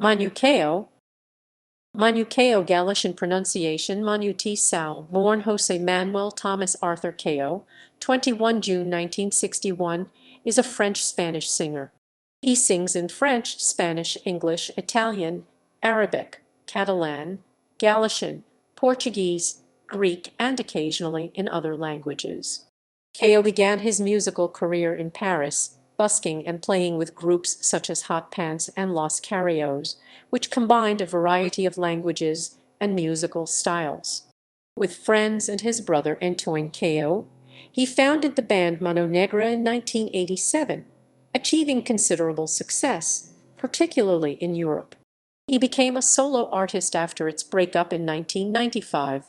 Manu Chao, Galician pronunciation Manu Chao, born José-Manuel Thomas Arthur Chao, 21 June 1961, is a French-Spanish singer. He sings in French, Spanish, English, Italian, Arabic, Catalan, Galician, Portuguese, Greek, and occasionally in other languages. Chao began his musical career in Paris, busking and playing with groups such as Hot Pants and Los Carayos, which combined a variety of languages and musical styles. With friends and his brother Antoine Chao, he founded the band Mano Negra in 1987, achieving considerable success, particularly in Europe. He became a solo artist after its breakup in 1995.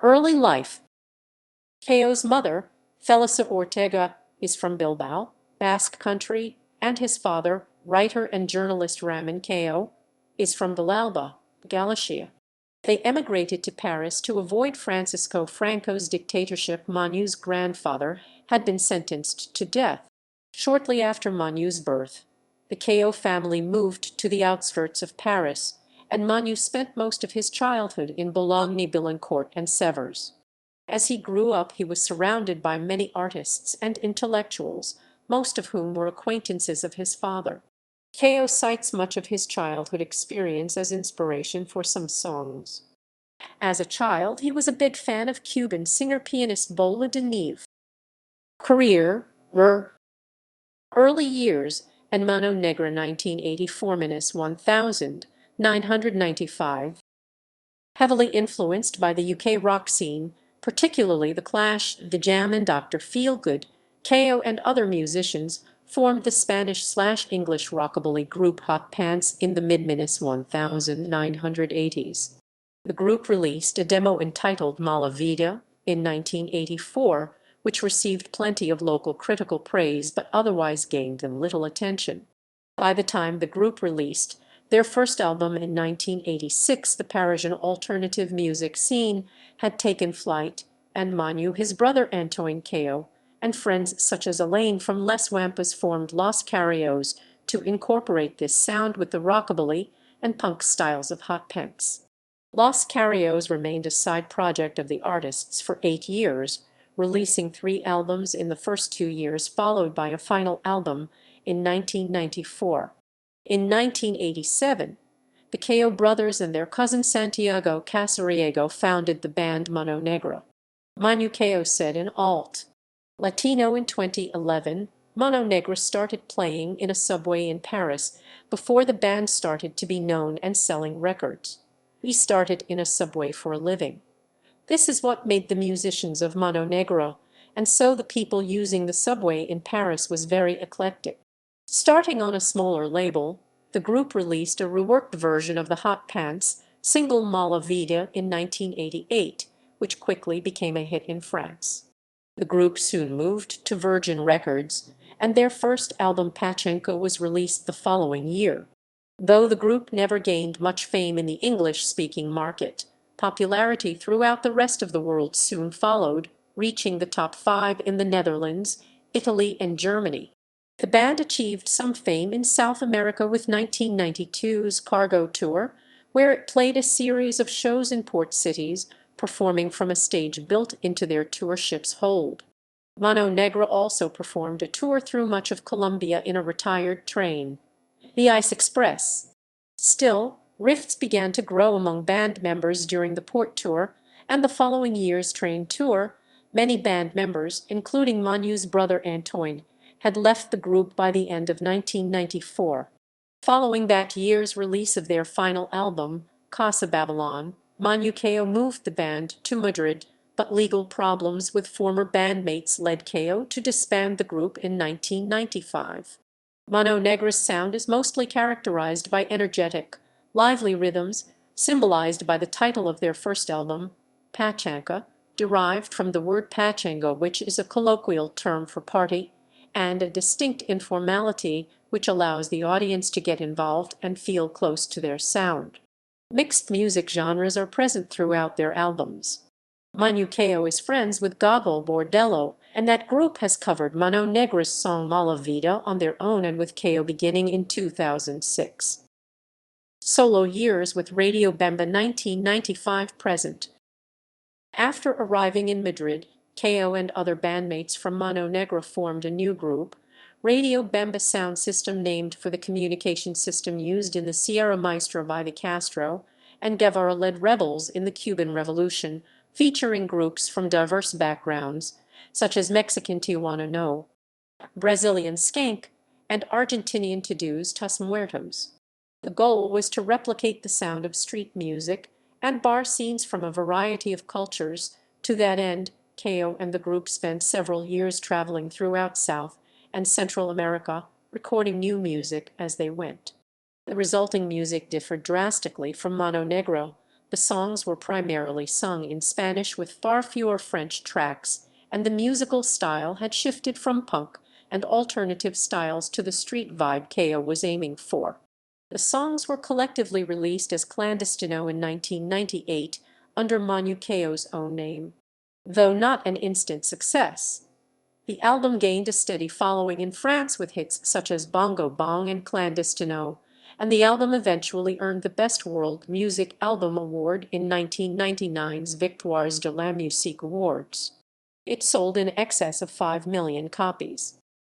Early life. Chao's mother, Felisa Ortega, is from Bilbao, Basque Country, and his father, writer and journalist Ramon Chao, is from Villalba, Galicia. They emigrated to Paris to avoid Francisco Franco's dictatorship. Manu's grandfather had been sentenced to death. Shortly after Manu's birth, the Chao family moved to the outskirts of Paris, and Manu spent most of his childhood in Boulogne-Billancourt and Sèvres. As he grew up, he was surrounded by many artists and intellectuals, most of whom were acquaintances of his father. Chao cites much of his childhood experience as inspiration for some songs. As a child, he was a big fan of Cuban singer-pianist Bola de Neve. Career, early years, and Mano Negra 1984–1995. Heavily influenced by the UK rock scene, particularly The Clash, The Jam and Dr. Feelgood, Chao and other musicians formed the Spanish/English rockabilly group Hot Pants in the mid-1980s. The group released a demo entitled Mala Vida in 1984, which received plenty of local critical praise but otherwise gained them little attention. By the time the group released their first album in 1986, the Parisian alternative music scene had taken flight, and Manu, his brother Antoine Chao, and friends such as Elaine from Les Wampas formed Los Carayos to incorporate this sound with the rockabilly and punk styles of Hot Pants. Los Carayos remained a side project of the artists for 8 years, releasing 3 albums in the first 2 years, followed by a final album in 1994. In 1987, the Chao brothers and their cousin Santiago Casariego founded the band Mano Negra. Manu Chao said in Alt. Latino in 2011, Mano Negra started playing in a subway in Paris before the band started to be known and selling records. We started in a subway for a living. This is what made the musicians of Mano Negra, and so the people using the subway in Paris was very eclectic. Starting on a smaller label, the group released a reworked version of the Hot Pants single Mala Vida in 1988, which quickly became a hit in France. The group soon moved to Virgin Records, and their first album Pachenko was released the following year. Though the group never gained much fame in the English-speaking market, popularity throughout the rest of the world soon followed, reaching the top 5 in the Netherlands, Italy, and Germany. The band achieved some fame in South America with 1992's Cargo Tour, where it played a series of shows in port cities, performing from a stage built into their tour ship's hold. Mano Negra also performed a tour through much of Colombia in a retired train, the Ice Express. Still, rifts began to grow among band members during the port tour and the following year's train tour. Many band members, including Manu's brother Antoine, had left the group by the end of 1994. Following that year's release of their final album, Casa Babylon, Manu Chao moved the band to Madrid, but legal problems with former bandmates led Chao to disband the group in 1995. Mano Negra's sound is mostly characterized by energetic, lively rhythms, symbolized by the title of their first album, Pachanka, derived from the word pachango, which is a colloquial term for party, and a distinct informality which allows the audience to get involved and feel close to their sound. Mixed music genres are present throughout their albums. Manu Chao is friends with Gogol Bordello, and that group has covered Mano Negra's song Mala Vida on their own and with Chao beginning in 2006. Solo years with Radio Bemba 1995–present. After arriving in Madrid, Chao and other bandmates from Mano Negra formed a new group, Radio Bemba sound system named for the communication system used in the Sierra Maestra by the Castro and Guevara-led rebels in the Cuban Revolution, featuring groups from diverse backgrounds, such as Mexican Tijuana No, Brazilian Skank, and Argentinian Todos Tus Muertos. The goal was to replicate the sound of street music and bar scenes from a variety of cultures. To that end, Chao and the group spent several years traveling throughout South and Central America, recording new music as they went. The resulting music differed drastically from Mano Negra. The songs were primarily sung in Spanish with far fewer French tracks, and the musical style had shifted from punk and alternative styles to the street vibe Chao was aiming for. The songs were collectively released as Clandestino in 1998 under Manu Chao's own name. Though not an instant success, the album gained a steady following in France with hits such as Bongo Bong and Clandestino, and the album eventually earned the Best World Music Album Award in 1999's Victoires de la Musique Awards. It sold in excess of 5 million copies.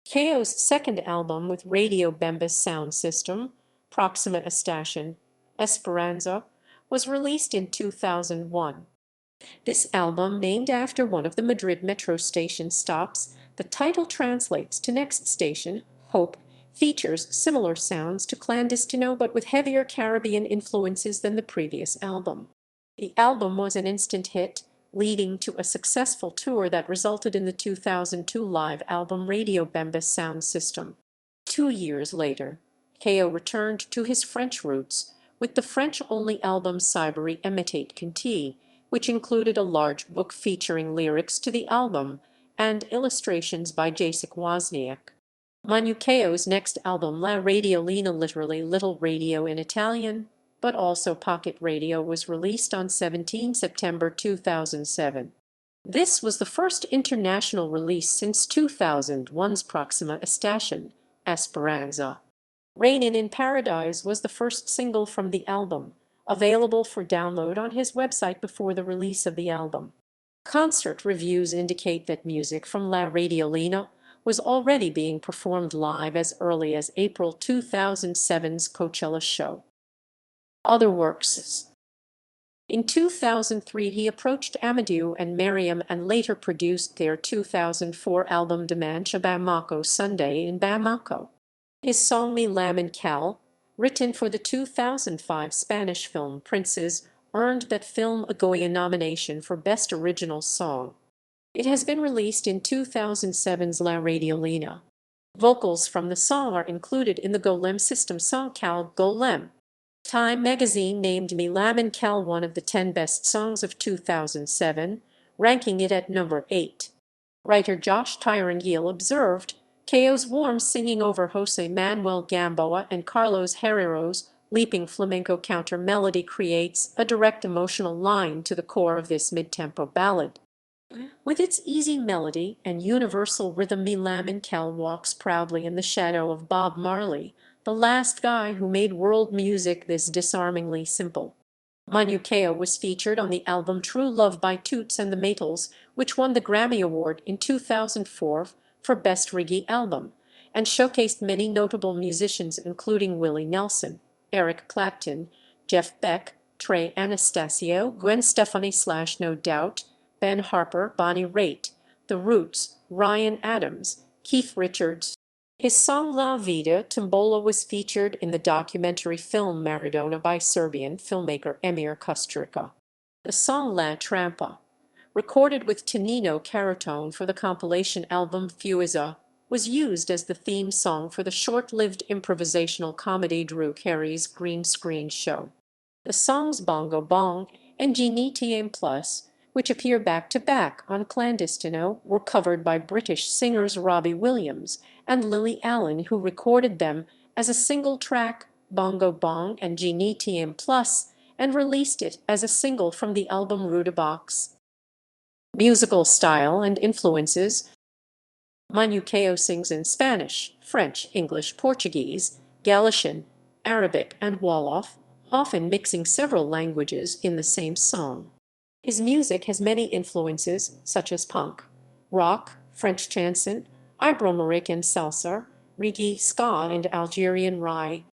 Chao's second album with Radio Bemba's sound system, Proxima Station, Esperanza, was released in 2001. This album, named after one of the Madrid metro station stops, the title translates to Next Station, Hope, features similar sounds to Clandestino but with heavier Caribbean influences than the previous album. The album was an instant hit, leading to a successful tour that resulted in the 2002 live album Radio Bemba's Sound System. 2 years later, Chao returned to his French roots with the French-only album Cybery Imitate Conti, which included a large book featuring lyrics to the album and illustrations by Jacek Wozniak. Manu Chao's next album, La Radiolina, literally Little Radio in Italian, but also Pocket Radio, was released on 17 September 2007. This was the first international release since 2001's Proxima Station, Esperanza. Rainin in Paradise was the first single from the album, available for download on his website before the release of the album. Concert reviews indicate that music from La Radiolina was already being performed live as early as April 2007's Coachella show. Other works. In 2003 he approached Amadou and Mariam and later produced their 2004 album Dimanche Bamako Sunday in Bamako. His song Me Lamin Cal, written for the 2005 Spanish film Princes, earned that film a Goya nomination for Best Original Song. It has been released in 2007's La Radiolina. Vocals from the song are included in the Golem System song Cal Golem. Time magazine named Me Lamin Cal one of the 10 best songs of 2007, ranking it at number 8. Writer Josh Tyrangiel observed, Chao's warm singing over José-Manuel Gamboa and Carlos Herrero's leaping flamenco counter melody creates a direct emotional line to the core of this mid-tempo ballad. With its easy melody and universal rhythm, Me Lamin Cal walks proudly in the shadow of Bob Marley, the last guy who made world music this disarmingly simple. Manu Chao was featured on the album True Love by Toots and the Maytals, which won the Grammy Award in 2004 for Best Reggae Album, and showcased many notable musicians including Willie Nelson, Eric Clapton, Jeff Beck, Trey Anastasio, Gwen Stefani / No Doubt, Ben Harper, Bonnie Raitt, The Roots, Ryan Adams, Keith Richards. His song La Vida Tombola was featured in the documentary film Maradona by Serbian filmmaker Emir Kusturica. The song La Trampa, recorded with Tonino Carotone for the compilation album Fuiza, was used as the theme song for the short-lived improvisational comedy Drew Carey's Green Screen Show. The songs Bongo Bong and GNTM Plus, which appear back-to-back on Clandestino, were covered by British singers Robbie Williams and Lily Allen, who recorded them as a single track, Bongo Bong and GNTM Plus, and released it as a single from the album Ruda Box. Musical style and influences. Manu Chao sings in Spanish, French, English, Portuguese, Galician, Arabic, and Wolof, often mixing several languages in the same song. His music has many influences, such as punk, rock, French chanson, Ibero-American salsa, reggae, ska, and Algerian rai.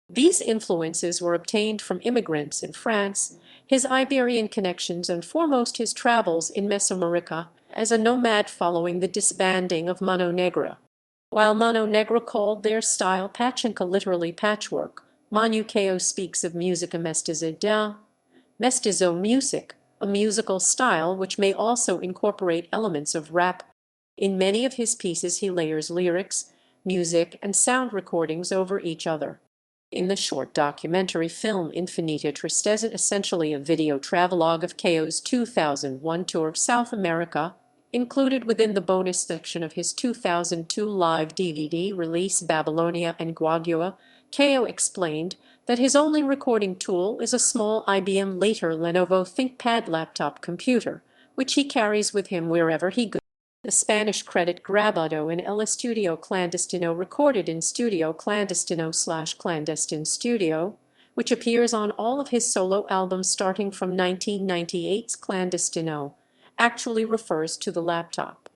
These influences were obtained from immigrants in France, his Iberian connections, and foremost his travels in Mesoamerica as a nomad following the disbanding of Mano Negra. While Mano Negra called their style pachinko, literally patchwork, Manu Chao speaks of música mestiza, mestizo music, a musical style which may also incorporate elements of rap. In many of his pieces he layers lyrics, music, and sound recordings over each other. In the short documentary film Infinita Tristeza, essentially a video travelogue of Chao's 2001 tour of South America, included within the bonus section of his 2002 live DVD release Babylonia and Guagua, Chao explained that his only recording tool is a small IBM, later Lenovo ThinkPad laptop computer, which he carries with him wherever he goes. The Spanish credit grabado in El Estudio Clandestino, recorded in Studio Clandestino/Clandestine Studio, which appears on all of his solo albums starting from 1998's Clandestino, actually refers to the laptop.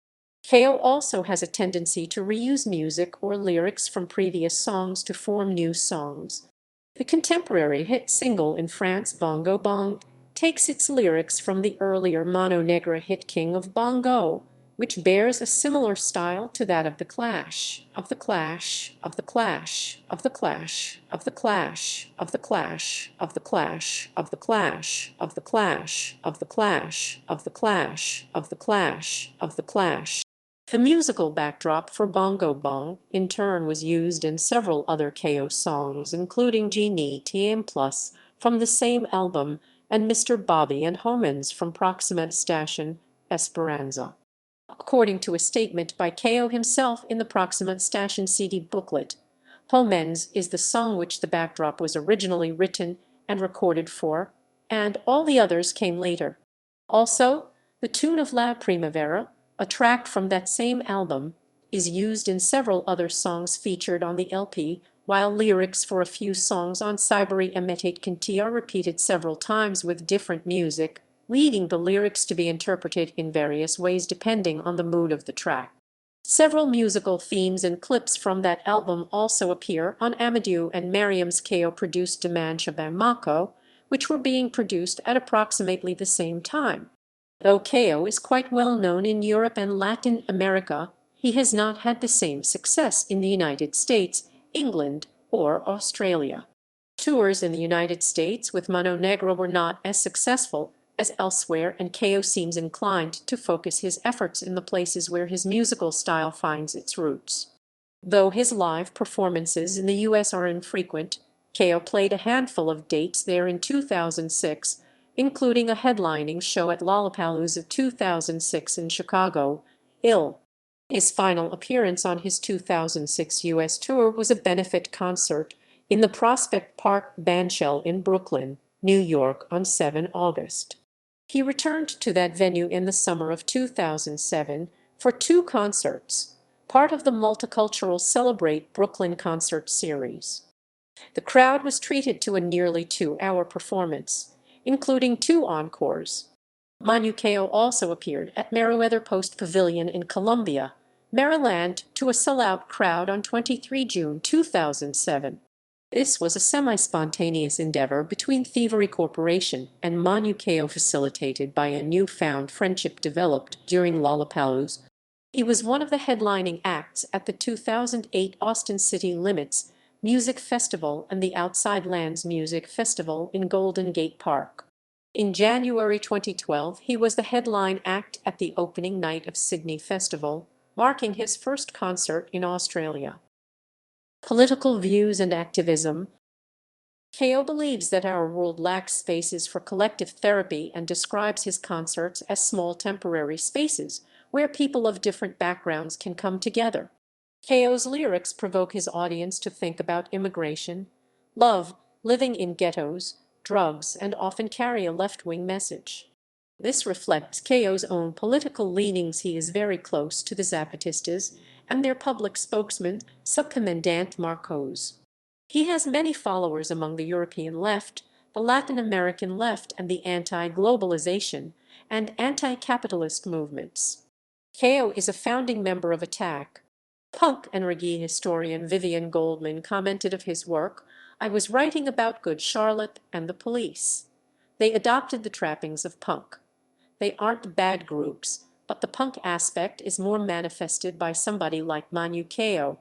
Chao also has a tendency to reuse music or lyrics from previous songs to form new songs. The contemporary hit single in France, Bongo Bong, takes its lyrics from the earlier Mano Negra hit King of Bongo, which bears a similar style to that of The Clash, of The Clash, of The Clash, of The Clash, of The Clash, of The Clash, of The Clash, of The Clash, of The Clash, of The Clash, of The Clash, of The Clash, of The Clash. The musical backdrop for Bongo Bong, in turn, was used in several other Chao songs, including Genie Tm Plus from the same album and Mr. Bobby and Homens from Proxima Station, Esperanza. According to a statement by Chao himself in the Proxima Station CD booklet, Homens is the song which the backdrop was originally written and recorded for, and all the others came later. Also, the tune of La Primavera, a track from that same album, is used in several other songs featured on the LP, while lyrics for a few songs on Cybery Emetate Kinti are repeated several times with different music, leading the lyrics to be interpreted in various ways depending on the mood of the track. Several musical themes and clips from that album also appear on Amadou and Mariam's Chao-produced Demancha Bamako, which were being produced at approximately the same time. Though Chao is quite well known in Europe and Latin America, he has not had the same success in the United States, England, or Australia. Tours in the United States with Mano Negra were not as successful as elsewhere, and Chao seems inclined to focus his efforts in the places where his musical style finds its roots. Though his live performances in the U.S. are infrequent, Chao played a handful of dates there in 2006, including a headlining show at Lollapalooza 2006 in Chicago, Ill. His final appearance on his 2006 U.S. tour was a benefit concert in the Prospect Park Bandshell in Brooklyn, New York on 7 August. He returned to that venue in the summer of 2007 for 2 concerts, part of the multicultural Celebrate Brooklyn concert series. The crowd was treated to a nearly 2-hour performance, including 2 encores. Manu Chao also appeared at Meriwether Post Pavilion in Columbia, Maryland, to a sellout crowd on 23 June 2007. This was a semi-spontaneous endeavor between Thievery Corporation and Manu Chao, facilitated by a newfound friendship developed during Lollapalooza. He was one of the headlining acts at the 2008 Austin City Limits Music Festival and the Outside Lands Music Festival in Golden Gate Park. In January 2012, he was the headline act at the opening night of Sydney Festival, marking his first concert in Australia. Political views and activism. Chao believes that our world lacks spaces for collective therapy and describes his concerts as small temporary spaces where people of different backgrounds can come together. Chao's lyrics provoke his audience to think about immigration, love, living in ghettos, drugs, and often carry a left-wing message. This reflects Chao's own political leanings. He is very close to the Zapatistas and their public spokesman, Subcommandant Marcos. He has many followers among the European left, the Latin American left and the anti-globalization and anti-capitalist movements. Chao is a founding member of Attack. Punk and reggae historian Vivian Goldman commented of his work, "I was writing about Good Charlotte and the Police. They adopted the trappings of punk. They aren't bad groups, but the punk aspect is more manifested by somebody like Manu Chao.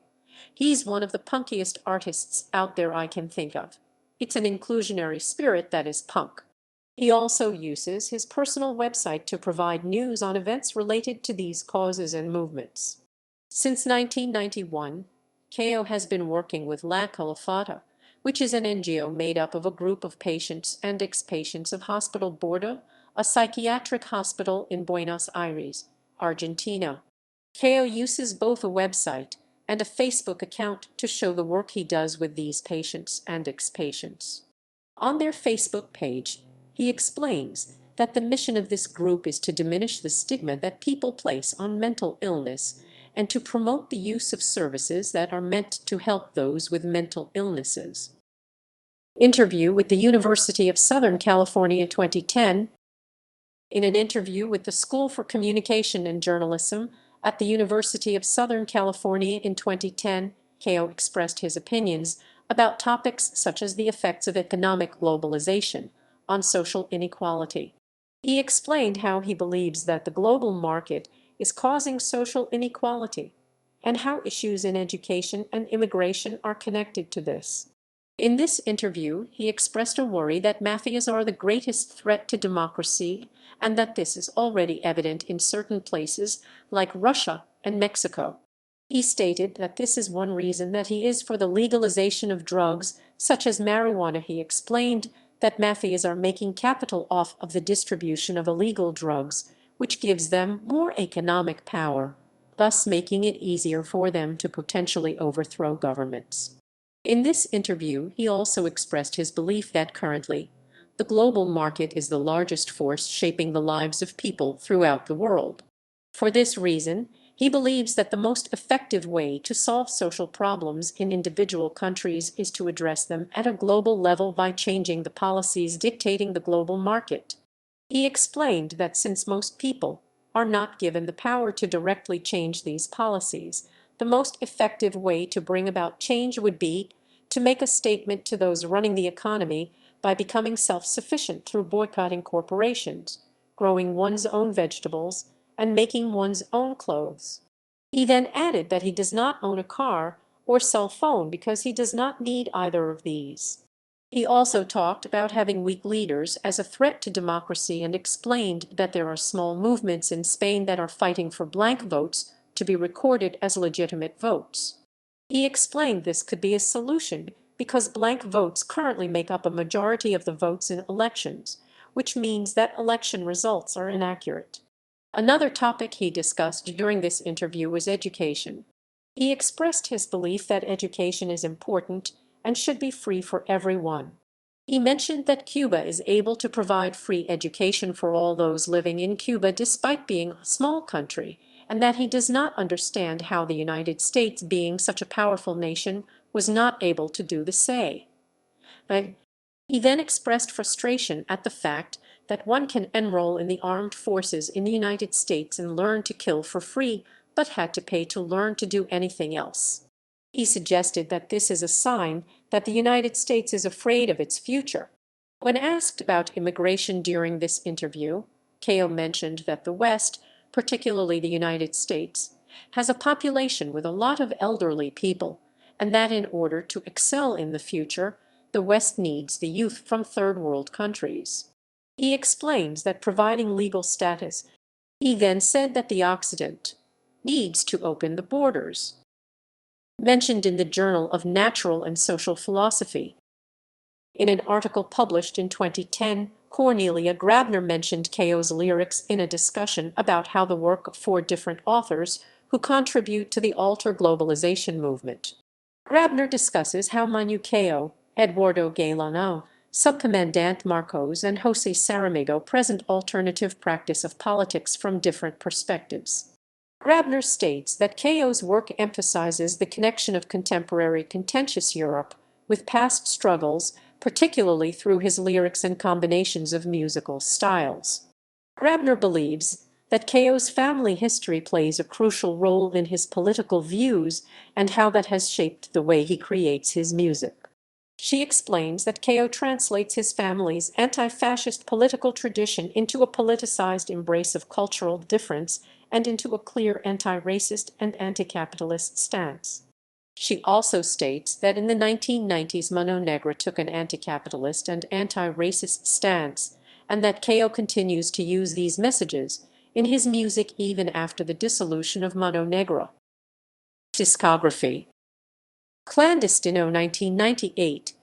He's one of the punkiest artists out there I can think of. It's an inclusionary spirit that is punk." He also uses his personal website to provide news on events related to these causes and movements. Since 1991, Chao has been working with La Calafata, which is an NGO made up of a group of patients and ex-patients of Hospital Borda, a psychiatric hospital in Buenos Aires, Argentina. Chao uses both a website and a Facebook account to show the work he does with these patients and ex-patients. On their Facebook page, he explains that the mission of this group is to diminish the stigma that people place on mental illness and to promote the use of services that are meant to help those with mental illnesses. Interview with the University of Southern California 2010. In an interview with the School for Communication and Journalism at the University of Southern California in 2010, Chao expressed his opinions about topics such as the effects of economic globalization on social inequality. He explained how he believes that the global market is causing social inequality and how issues in education and immigration are connected to this. In this interview, he expressed a worry that mafias are the greatest threat to democracy and that this is already evident in certain places like Russia and Mexico. He stated that this is one reason that he is for the legalization of drugs such as marijuana. He explained that mafias are making capital off of the distribution of illegal drugs, which gives them more economic power, thus making it easier for them to potentially overthrow governments. In this interview, he also expressed his belief that currently, the global market is the largest force shaping the lives of people throughout the world. For this reason, he believes that the most effective way to solve social problems in individual countries is to address them at a global level by changing the policies dictating the global market. He explained that since most people are not given the power to directly change these policies, the most effective way to bring about change would be to make a statement to those running the economy by becoming self-sufficient through boycotting corporations, growing one's own vegetables, and making one's own clothes. He then added that he does not own a car or cell phone because he does not need either of these. He also talked about having weak leaders as a threat to democracy and explained that there are small movements in Spain that are fighting for blank votes to be recorded as legitimate votes. He explained this could be a solution because blank votes currently make up a majority of the votes in elections, which means that election results are inaccurate. Another topic he discussed during this interview was education. He expressed his belief that education is important and should be free for everyone. He mentioned that Cuba is able to provide free education for all those living in Cuba despite being a small country, and that he does not understand how the United States, being such a powerful nation, was not able to do the same. But he then expressed frustration at the fact that one can enroll in the armed forces in the United States and learn to kill for free, but had to pay to learn to do anything else. He suggested that this is a sign that the United States is afraid of its future. When asked about immigration during this interview, Chao mentioned that the West, particularly the United States, has a population with a lot of elderly people, and that in order to excel in the future, the West needs the youth from third world countries. He explains that providing legal status. He then said that the Occident needs to open the borders. Mentioned in the Journal of Natural and Social Philosophy. In an article published in 2010, Cornelia Grabner mentioned Chao's lyrics in a discussion about how the work of 4 different authors who contribute to the alter globalization movement. Grabner discusses how Manu Chao, Eduardo Galeano, Subcommandant Marcos, and José Saramago present alternative practice of politics from different perspectives. Grabner states that Chao's work emphasizes the connection of contemporary contentious Europe with past struggles particularly through his lyrics and combinations of musical styles. Grabner believes that Chao's family history plays a crucial role in his political views and how that has shaped the way he creates his music. She explains that Chao translates his family's anti-fascist political tradition into a politicized embrace of cultural difference and into a clear anti-racist and anti-capitalist stance. She also states that in the 1990s Mano Negra took an anti-capitalist and anti-racist stance, and that Chao continues to use these messages in his music even after the dissolution of Mano Negra. Discography: Clandestino 1998,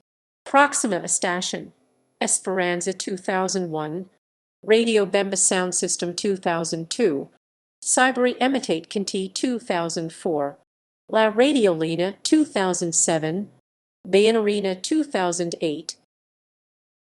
Proxima Estación, Esperanza 2001, Radio Bemba Sound System 2002, Cybery Imitate Conti 2004, La Radiolina 2007, Bayanarina 2008,